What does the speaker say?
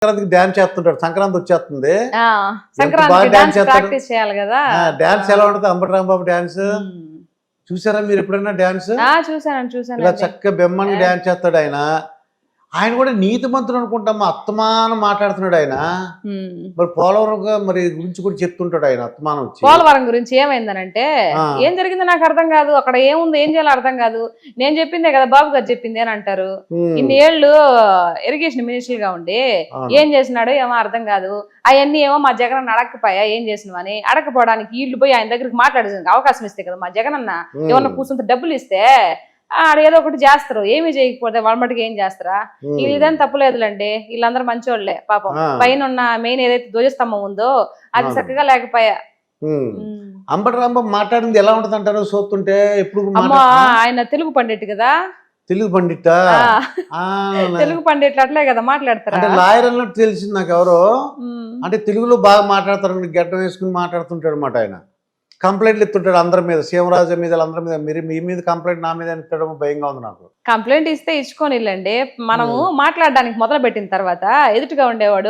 సంక్రాంతికి డాన్స్ చేస్తుంటాడు. సంక్రాంతి వచ్చేస్తుంది, సంక్రాంతి డాన్స్ ప్రాక్టీస్ చేయాలి కదా. డాన్స్ ఎలా ఉంటుంది అంబటి రాంబాబు డాన్స్ చూసారా మీరు ఎప్పుడైనా? డాన్స్ చూసాను. ఇలా చక్కగా బెమ్మని డాన్స్ చేస్తాడు ఆయన. ఆయన కూడా నీతి మంత్రులు అనుకుంటామా, అత్తమానం మాట్లాడుతున్నాడు ఆయన. మరి పోలవరం మరి గురించి కూడా చెప్తుంటాడు ఆయన. అత్తమానం వచ్చి పోలవరం గురించి ఏమైందనంటే ఏం జరిగిందో నాకు అర్థం కాదు, అక్కడ ఏముంది ఏం చేయాలో అర్థం కాదు. నేను చెప్పిందే కదా బాబు గారు చెప్పింది అని అంటారు. ఇన్ని ఏళ్ళు ఇరిగేషన్ మినిస్టర్ గా ఉండి ఏం చేసినాడో ఏమో అర్థం కాదు. అవన్నీ ఏమో మా జగన్ అడగకపోయా ఏం చేసినవని. అడగపోవడానికి వీళ్ళు పోయి ఆయన దగ్గరికి మాట్లాడేందుకు అవకాశం ఇస్తే కదా మా జగన్ అన్న ఏమన్నా కూర్చుంటే డబ్బులు ఇస్తే ఆడ ఏదో ఒకటి చేస్తారు. ఏమి చేయకపోతే వాళ్ళ మటుకు ఏం చేస్తారా? వీళ్ళు ఇదేం తప్పులేదులండి, వీళ్ళందరూ మంచోళ్లే పాపం. పైన ఉన్న మెయిన్ ఏదైతే ధ్వజస్తంభం ఉందో అది చక్కగా లేకపోయా. అంబటి రాంబాబు మాట్లాడింది ఎలా ఉంటది అంటారు చూస్తుంటే? ఎప్పుడు ఆయన తెలుగు పండిట్ కదా. తెలుగు పండిట్ తెలుగు పండిట్లు అట్లే కదా మాట్లాడతారు. అంటే లాయర్ అన్నట్టు తెలిసింది నాకు ఎవరో. అంటే తెలుగులో బాగా మాట్లాడతారు, గడ్డం వేసుకుని మాట్లాడుతుంటాడు అనమాట ఆయన. కంప్లైంట్లు ఎత్తుంటాడు అందరి మీద, సీమరాజు మీద, అందరి మీద. మీరు మీ మీద కంప్లైంట్ నా మీద ఎత్తడం భయంగా ఉంది నాకు. కంప్లైంట్ ఇస్తే ఇచ్చుకోనివ్వండి, మనము మాట్లాడడానికి మొదలు పెట్టిన తర్వాత ఎదుటిగా ఉండేవాడు